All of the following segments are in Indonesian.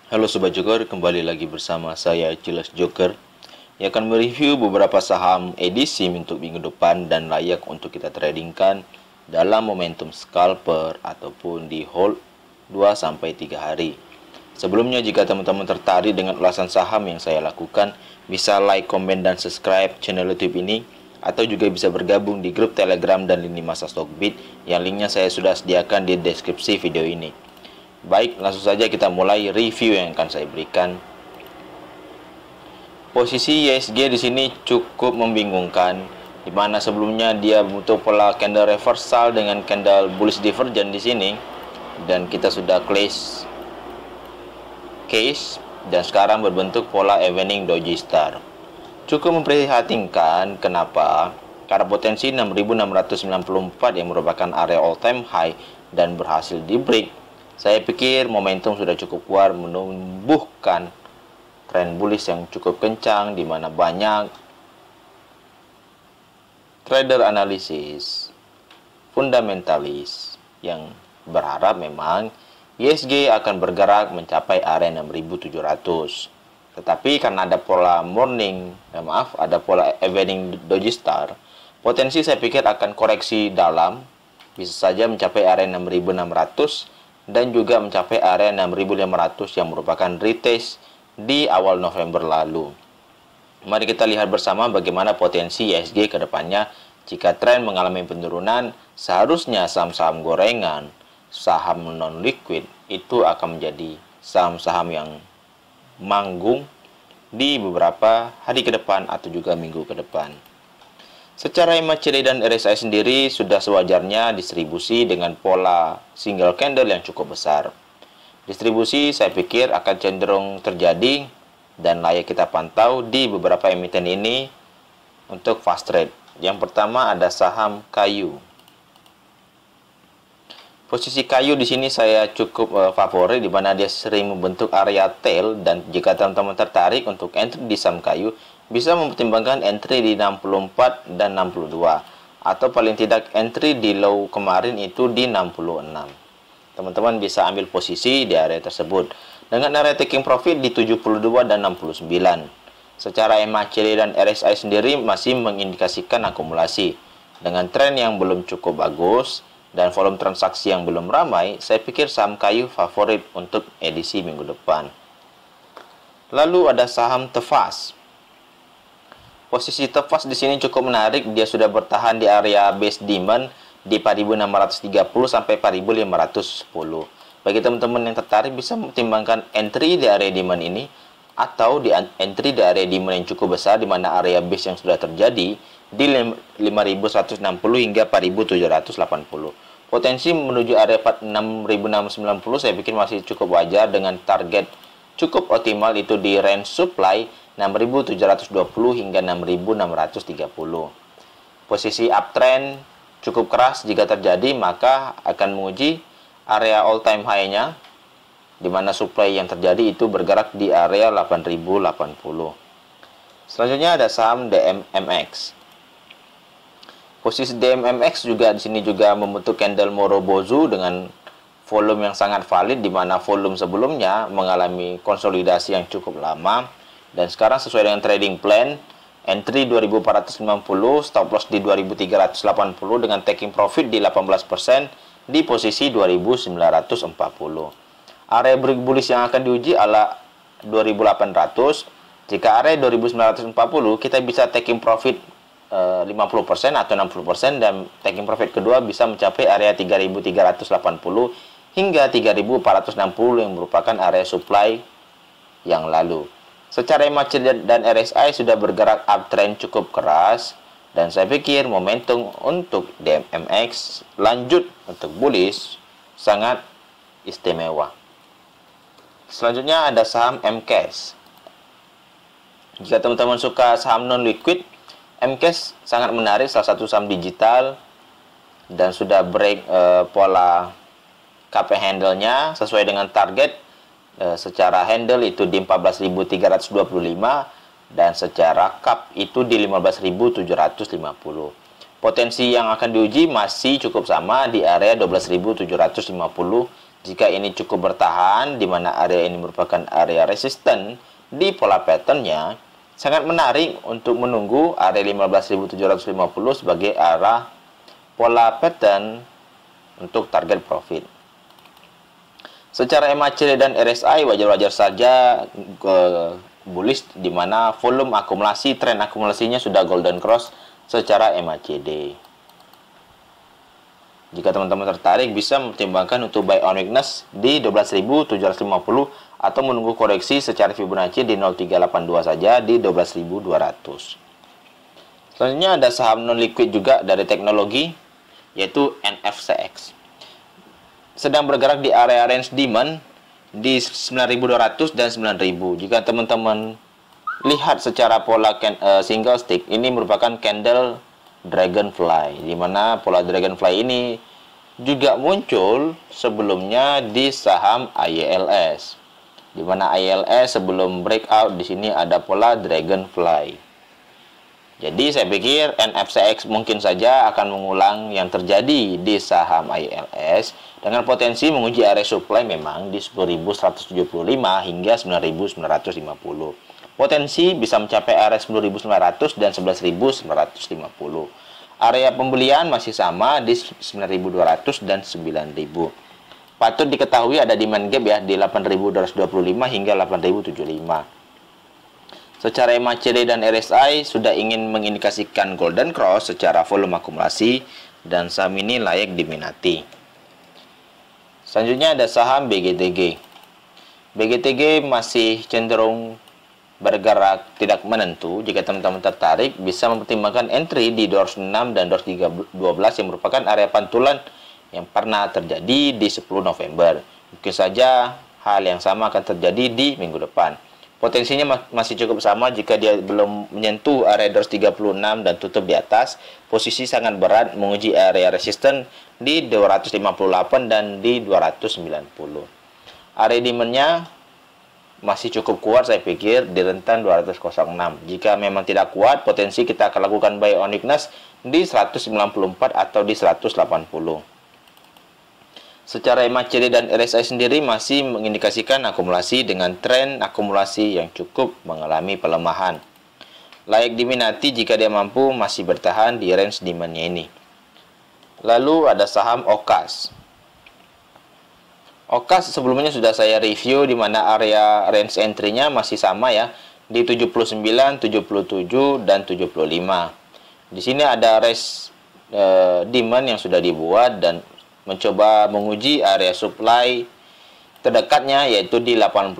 Halo Sobat Joker, kembali lagi bersama saya Jelas Joker yang akan mereview beberapa saham edisi untuk minggu depan dan layak untuk kita tradingkan dalam momentum scalper ataupun di hold 2-3 hari. Sebelumnya, jika teman-teman tertarik dengan ulasan saham yang saya lakukan, bisa like, komen, dan subscribe channel YouTube ini, atau juga bisa bergabung di grup Telegram dan lini masa Stockbit yang linknya saya sudah sediakan di deskripsi video ini. Baik, langsung saja kita mulai review yang akan saya berikan. Posisi ISG di sini cukup membingungkan, di mana sebelumnya dia bentuk pola candle reversal dengan candle bullish divergent di sini, dan kita sudah close case dan sekarang berbentuk pola evening doji star. Cukup memprihatinkan. Kenapa? Karena potensi 6694 yang merupakan area all time high dan berhasil di break. Saya pikir momentum sudah cukup kuat menumbuhkan tren bullish yang cukup kencang, di mana banyak trader analisis fundamentalis yang berharap memang ISG akan bergerak mencapai area 6700. Tetapi karena ada pola ada pola evening doji star, potensi saya pikir akan koreksi dalam, bisa saja mencapai area 6600 dan juga mencapai area 6500 yang merupakan retest di awal November lalu. Mari kita lihat bersama bagaimana potensi ISG ke depannya. Jika tren mengalami penurunan, seharusnya saham-saham gorengan, saham non-liquid itu akan menjadi saham-saham yang manggung di beberapa hari ke depan atau juga minggu ke depan. Secara MACD dan RSI sendiri sudah sewajarnya distribusi dengan pola single candle yang cukup besar. Distribusi saya pikir akan cenderung terjadi dan layak kita pantau di beberapa emiten ini untuk fast trade. Yang pertama ada saham kayu. Posisi kayu di sini saya cukup favorit, di mana dia sering membentuk area tail, dan jika teman-teman tertarik untuk entry di saham kayu, bisa mempertimbangkan entry di 64 dan 62, atau paling tidak entry di low kemarin itu di 66. Teman-teman bisa ambil posisi di area tersebut dengan area taking profit di 72 dan 69. Secara MACD dan RSI sendiri masih mengindikasikan akumulasi. Dengan tren yang belum cukup bagus dan volume transaksi yang belum ramai, saya pikir saham kayu favorit untuk edisi minggu depan. Lalu ada saham Tefas. Posisi Tefas di sini cukup menarik, dia sudah bertahan di area base demand di 4630 sampai 4510. Bagi teman-teman yang tertarik bisa mempertimbangkan entry di area demand ini atau di entry di area demand yang cukup besar, di mana area base yang sudah terjadi di 5160 hingga 4780. Potensi menuju area 6690 saya pikir masih cukup wajar dengan target cukup optimal itu di range supply 6720 hingga 6630. Posisi uptrend cukup keras jika terjadi, maka akan menguji area all time high-nya, di mana supply yang terjadi itu bergerak di area 8080. Selanjutnya ada saham DMMX. Posisi DMMX juga di sini juga membentuk candle Morobozu dengan volume yang sangat valid, di mana volume sebelumnya mengalami konsolidasi yang cukup lama, dan sekarang sesuai dengan trading plan, entry 2450, stop loss di 2380 dengan taking profit di 18% di posisi 2940. Area break bullish yang akan diuji adalah 2800. Jika area 2940, kita bisa taking profit 50% atau 60%, dan taking profit kedua bisa mencapai area 3380 hingga 3460 yang merupakan area supply yang lalu. Secara MACD dan RSI sudah bergerak uptrend cukup keras, dan saya pikir momentum untuk DMMX lanjut untuk bullish sangat istimewa. Selanjutnya ada saham MCAS. Jika teman-teman suka saham non-liquid, MCAS sangat menarik, salah satu saham digital, dan sudah break pola KP handle-nya sesuai dengan target. Secara handle itu di 14.325 dan secara cup itu di 15.750. Potensi yang akan diuji masih cukup sama di area 12.750 Jika ini cukup bertahan, di mana area ini merupakan area resisten di pola patternnya, sangat menarik untuk menunggu area 15.750 sebagai arah pola pattern untuk target profit. Secara MACD dan RSI wajar-wajar saja bullish, di mana volume akumulasi, tren akumulasinya sudah golden cross secara MACD. Jika teman-teman tertarik, bisa mempertimbangkan untuk buy on weakness di 12.750 atau menunggu koreksi secara Fibonacci di 0382 saja di 12.200. Selanjutnya ada saham non liquid juga dari teknologi, yaitu NFCX. Sedang bergerak di area range demand di 9.200 dan 9.000. Jika teman-teman lihat secara pola single stick, ini merupakan candle Dragonfly, di mana pola Dragonfly ini juga muncul sebelumnya di saham ILS, di mana ILS sebelum breakout di sini ada pola Dragonfly. Jadi saya pikir NFCX mungkin saja akan mengulang yang terjadi di saham ILS dengan potensi menguji area supply memang di 10.175 hingga 9.950. Potensi bisa mencapai area 10.900 dan 11.950. Area pembelian masih sama di 9.200 dan 9.000. Patut diketahui ada demand gap ya di 8.225 hingga 8.075. Secara MACD dan RSI sudah ingin mengindikasikan golden cross secara volume akumulasi dan saham ini layak diminati. Selanjutnya ada saham BGTG. BGTG masih cenderung bergerak tidak menentu. Jika teman-teman tertarik, bisa mempertimbangkan entry di 206 dan 212 yang merupakan area pantulan yang pernah terjadi di 10 November. Mungkin saja hal yang sama akan terjadi di minggu depan. Potensinya masih cukup sama jika dia belum menyentuh area 236 dan tutup di atas. Posisi sangat berat menguji area resisten di 258 dan di 290. Area demand-nya masih cukup kuat saya pikir di rentan 206. Jika memang tidak kuat, potensi kita akan lakukan buy on weakness di 194 atau di 180. Secara MACD dan RSI sendiri masih mengindikasikan akumulasi dengan tren akumulasi yang cukup mengalami pelemahan. Layak diminati jika dia mampu masih bertahan di range demand-nya ini. Lalu ada saham OKAS. OKAS sebelumnya sudah saya review, di mana area range entry-nya masih sama ya di 79, 77 dan 75. Di sini ada range demand yang sudah dibuat dan mencoba menguji area supply terdekatnya yaitu di 88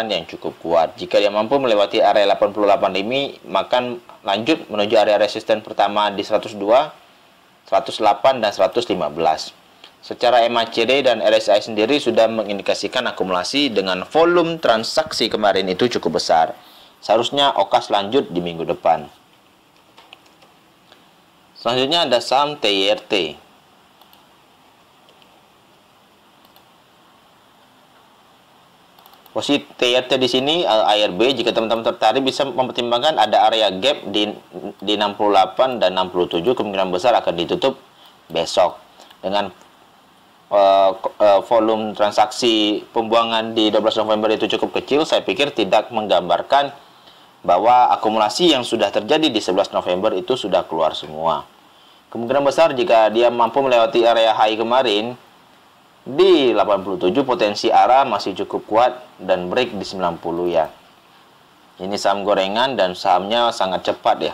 yang cukup kuat. Jika dia mampu melewati area 88 ini, maka lanjut menuju area resisten pertama di 102, 108 dan 115. Secara MACD dan RSI sendiri sudah mengindikasikan akumulasi dengan volume transaksi kemarin itu cukup besar. Seharusnya OKAS lanjut di minggu depan. Selanjutnya ada saham TYRT. Posisi TYRT di sini ARB, jika teman-teman tertarik bisa mempertimbangkan ada area gap di 68 dan 67, kemungkinan besar akan ditutup besok. Dengan volume transaksi pembuangan di 12 November itu cukup kecil, saya pikir tidak menggambarkan bahwa akumulasi yang sudah terjadi di 11 November itu sudah keluar semua. Kemungkinan besar jika dia mampu melewati area high kemarin di 87, potensi arah masih cukup kuat dan break di 90 ya. Ini saham gorengan dan sahamnya sangat cepat ya.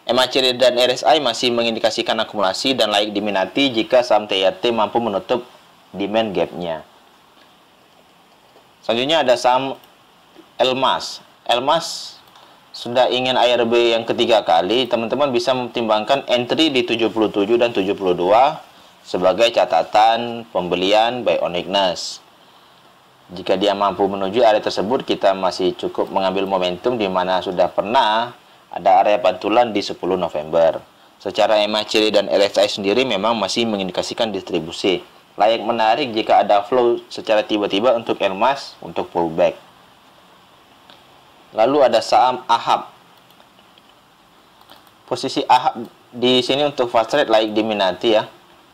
MACD dan RSI masih mengindikasikan akumulasi dan layak diminati jika saham TYRT mampu menutup demand gap-nya. Selanjutnya ada saham Elmas. Elmas sudah ingin ARB yang ketiga kali. Teman-teman bisa mempertimbangkan entry di 77 dan 72 sebagai catatan pembelian buy on weakness. Jika dia mampu menuju area tersebut, kita masih cukup mengambil momentum di mana sudah pernah ada area pantulan di 10 November. Secara MACD dan RSI sendiri memang masih mengindikasikan distribusi. Layak menarik jika ada flow secara tiba-tiba untuk Elmas untuk pullback. Lalu ada saham AHAB. Posisi AHAB di sini untuk fast trade layak diminati ya.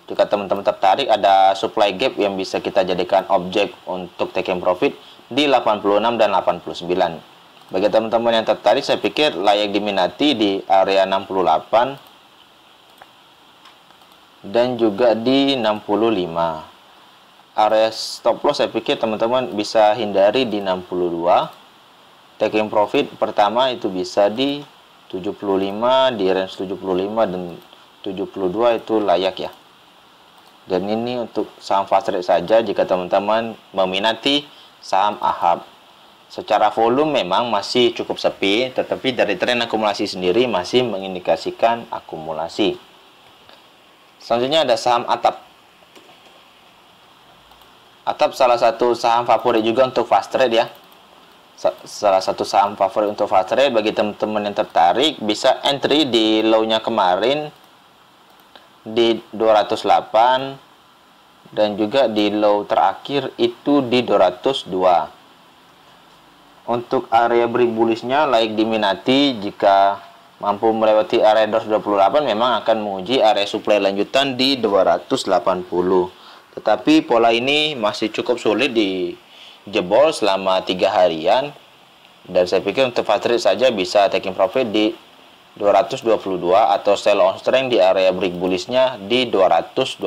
Jika teman-teman tertarik, ada supply gap yang bisa kita jadikan objek untuk taking profit di 86 dan 89. Bagi teman-teman yang tertarik, saya pikir layak diminati di area 68 dan juga di 65. Area stop loss saya pikir teman-teman bisa hindari di 62. Taking profit pertama itu bisa di 75, di range 75 dan 72 itu layak ya. Dan ini untuk saham fast trade saja jika teman-teman meminati saham AHAB. Secara volume memang masih cukup sepi, tetapi dari tren akumulasi sendiri masih mengindikasikan akumulasi. Selanjutnya ada saham ATAP. ATAP salah satu saham favorit juga untuk fast trade ya. Salah satu saham favorit untuk fast trade. Bagi teman-teman yang tertarik, bisa entry di low-nya kemarin di 208 dan juga di low terakhir itu di 202. Untuk area break bullish-nya layak diminati jika mampu melewati area 228, memang akan menguji area supply lanjutan di 280. Tetapi pola ini masih cukup sulit dijebol selama 3 harian, dan saya pikir untuk fast trade saja bisa taking profit di 222 atau sell on strength di area break bullish-nya di 228.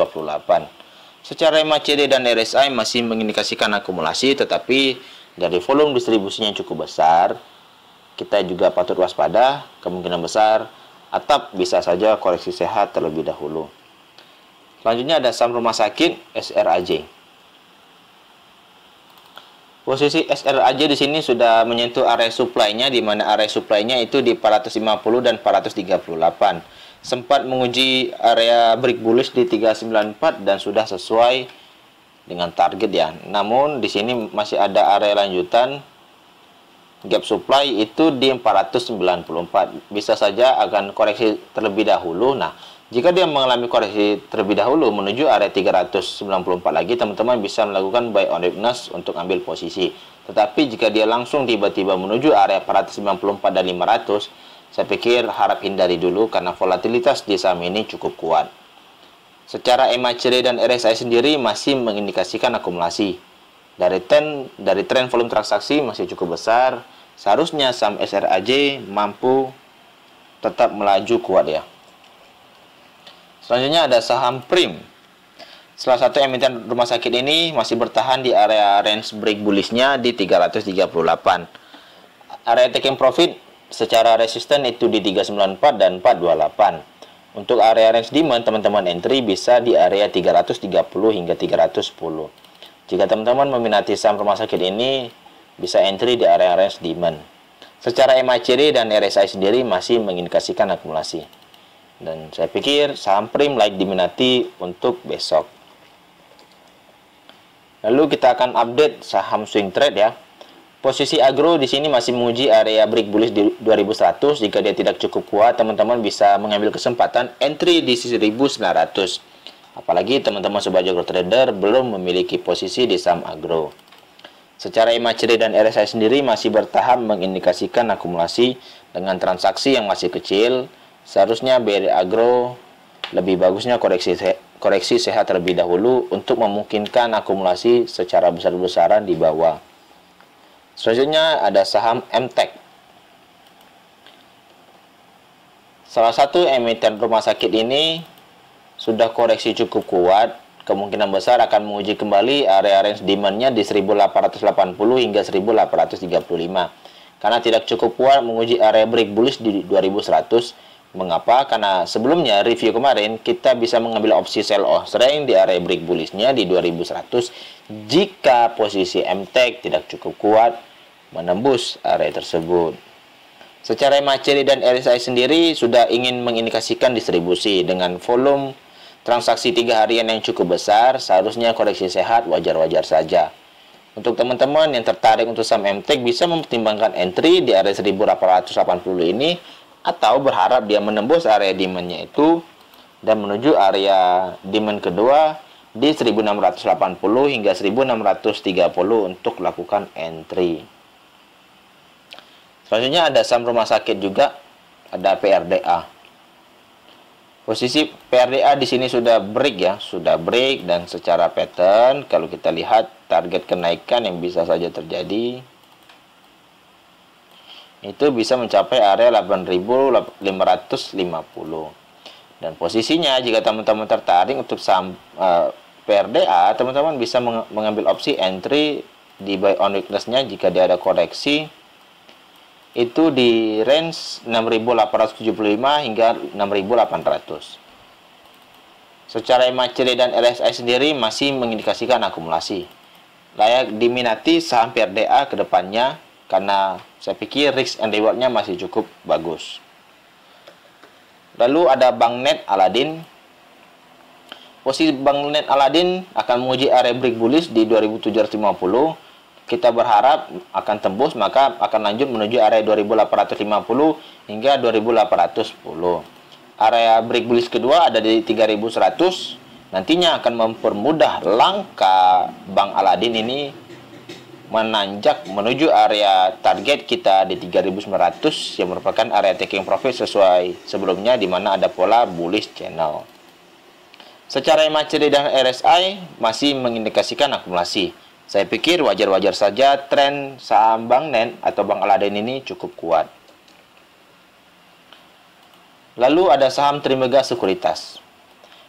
Secara MACD dan RSI masih mengindikasikan akumulasi, tetapi dari volume distribusinya yang cukup besar, kita juga patut waspada. Kemungkinan besar ATAP bisa saja koreksi sehat terlebih dahulu. Selanjutnya ada saham rumah sakit SRAJ. Posisi SRAJ di sini sudah menyentuh area supply-nya, di mana area supply-nya itu di 450 dan 438. Sempat menguji area break bullish di 394 dan sudah sesuai dengan target ya. Namun di sini masih ada area lanjutan gap supply itu di 494. Bisa saja akan koreksi terlebih dahulu. Nah, jika dia mengalami koreksi terlebih dahulu menuju area 394 lagi, teman-teman bisa melakukan buy on weakness untuk ambil posisi. Tetapi jika dia langsung tiba-tiba menuju area 494 dan 500, saya pikir harap hindari dulu karena volatilitas di saham ini cukup kuat. Secara MACD dan RSI sendiri masih mengindikasikan akumulasi. Dari tren volume transaksi masih cukup besar, seharusnya saham SRAJ mampu tetap melaju kuat ya. Selanjutnya ada saham Prim. Salah satu emiten rumah sakit ini masih bertahan di area range break bullish-nya di 338. Area taking profit secara resisten itu di 394 dan 428. Untuk area range demand, teman-teman entry bisa di area 330 hingga 310. Jika teman-teman meminati saham rumah sakit ini, bisa entry di area range demand. Secara MACD dan RSI sendiri masih mengindikasikan akumulasi. Dan saya pikir saham Prim layak diminati untuk besok. Lalu kita akan update saham swing trade ya. Posisi agro di sini masih menguji area break bullish di 2100. Jika dia tidak cukup kuat, teman-teman bisa mengambil kesempatan entry di 1900. Apalagi teman-teman sebagai agro trader belum memiliki posisi di saham agro. Secara MACD dan RSI sendiri masih bertahap mengindikasikan akumulasi dengan transaksi yang masih kecil. Seharusnya BRI Agro lebih bagusnya koreksi sehat terlebih dahulu untuk memungkinkan akumulasi secara besar-besaran di bawah. Selanjutnya ada saham MTEK. Salah satu emiten rumah sakit ini sudah koreksi cukup kuat, kemungkinan besar akan menguji kembali area range demand-nya di 1880 hingga 1835. Karena tidak cukup kuat menguji area break bullish di 2100. Mengapa? Karena sebelumnya review kemarin kita bisa mengambil opsi sell off strength di area break bullish-nya di 2100 jika posisi MTEK tidak cukup kuat menembus area tersebut. Secara MACD dan RSI sendiri sudah ingin mengindikasikan distribusi dengan volume transaksi 3 harian yang cukup besar, seharusnya koreksi sehat wajar-wajar saja. Untuk teman-teman yang tertarik untuk saham MTEK bisa mempertimbangkan entry di area 1880 ini, atau berharap dia menembus area demand-nya itu dan menuju area demand kedua di 1680 hingga 1630 untuk lakukan entry. Selanjutnya ada saham rumah sakit juga, ada PRDA. Posisi PRDA di sini sudah break ya, sudah break, dan secara pattern kalau kita lihat target kenaikan yang bisa saja terjadi itu bisa mencapai area 8.550. Dan posisinya jika teman-teman tertarik untuk saham PRDA, teman-teman bisa mengambil opsi entry di buy on weakness-nya jika dia ada koreksi itu di range 6.875 hingga 6.800. Secara MACD dan RSI sendiri masih mengindikasikan akumulasi. Layak diminati saham PRDA ke depannya karena saya pikir risk and reward-nya masih cukup bagus. Lalu ada Bank Net Aladin. Posisi Bank Net Aladin akan menguji area break bullish di 2750. Kita berharap akan tembus, maka akan lanjut menuju area 2850 hingga 2810. Area break bullish kedua ada di 3100. Nantinya akan mempermudah langkah Bank Aladin ini menanjak menuju area target kita di 3900 yang merupakan area taking profit sesuai sebelumnya di mana ada pola bullish channel. Secara MACD dan RSI masih mengindikasikan akumulasi. Saya pikir wajar-wajar saja tren saham Bank Net atau Bank Aladin ini cukup kuat. Lalu ada saham Trimegah Sekuritas.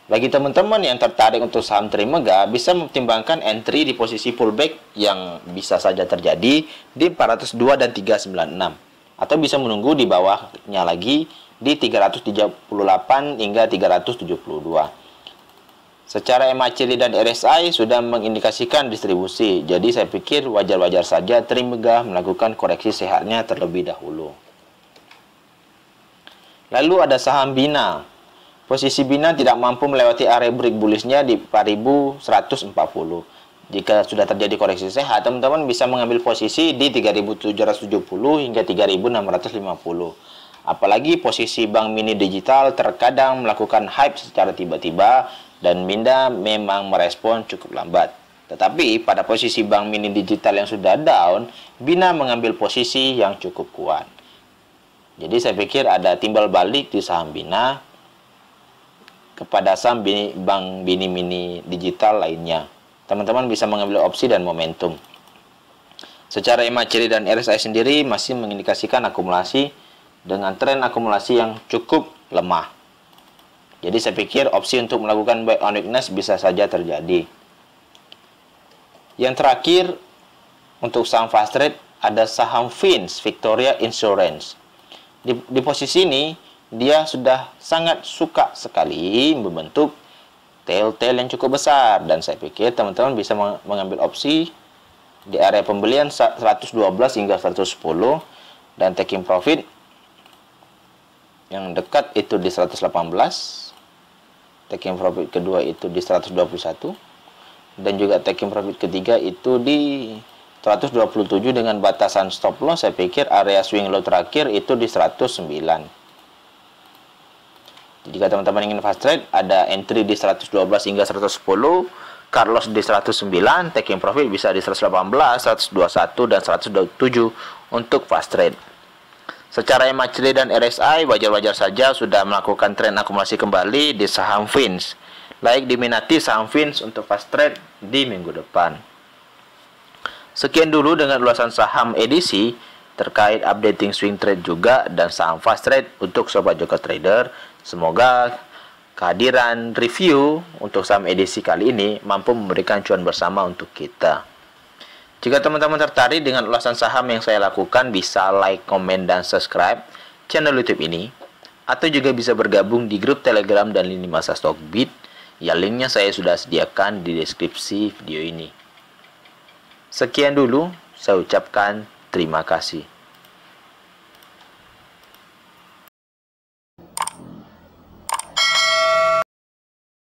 Bagi teman-teman yang tertarik untuk saham Trimegah, bisa mempertimbangkan entry di posisi pullback yang bisa saja terjadi di 402 dan 396. Atau bisa menunggu di bawahnya lagi di 338 hingga 372. Secara MACD dan RSI sudah mengindikasikan distribusi, jadi saya pikir wajar-wajar saja Trimegah melakukan koreksi sehatnya terlebih dahulu. Lalu ada saham Bina. Posisi Bina tidak mampu melewati area break bullish-nya di 4140. Jika sudah terjadi koreksi sehat, teman-teman bisa mengambil posisi di 3770 hingga 3650. Apalagi posisi Bank Mini Digital terkadang melakukan hype secara tiba-tiba dan Bina memang merespon cukup lambat. Tetapi pada posisi Bank Mini Digital yang sudah down, Bina mengambil posisi yang cukup kuat. Jadi saya pikir ada timbal balik di saham Bina kepada saham Bank Mini Digital lainnya. Teman-teman bisa mengambil opsi dan momentum. Secara MACD dan RSI sendiri masih mengindikasikan akumulasi dengan tren akumulasi yang cukup lemah. Jadi saya pikir opsi untuk melakukan buy on weakness bisa saja terjadi. Yang terakhir untuk saham fast trade ada saham Fins Victoria Insurance. Di posisi ini dia sudah sangat suka sekali membentuk tail yang cukup besar, dan saya pikir teman-teman bisa mengambil opsi di area pembelian 112 hingga 110 dan taking profit yang dekat itu di 118. Taking profit kedua itu di 121 dan juga taking profit ketiga itu di 127 dengan batasan stop loss. Saya pikir area swing low terakhir itu di 109. Jika teman-teman ingin fast trade, ada entry di 112 hingga 110, cut loss di 109, taking profit bisa di 118, 121 dan 127 untuk fast trade. Secara MACD dan RSI wajar-wajar saja sudah melakukan tren akumulasi kembali di saham Fins. Layak diminati saham Fins untuk fast trade di minggu depan. Sekian dulu dengan ulasan saham edisi terkait updating swing trade juga dan saham fast trade untuk Sobat Joker Trader. Semoga kehadiran review untuk saham edisi kali ini mampu memberikan cuan bersama untuk kita. Jika teman-teman tertarik dengan ulasan saham yang saya lakukan, bisa like, komen, dan subscribe channel YouTube ini. Atau juga bisa bergabung di grup Telegram dan lini masa Stockbit, yang linknya saya sudah sediakan di deskripsi video ini. Sekian dulu, saya ucapkan terima kasih.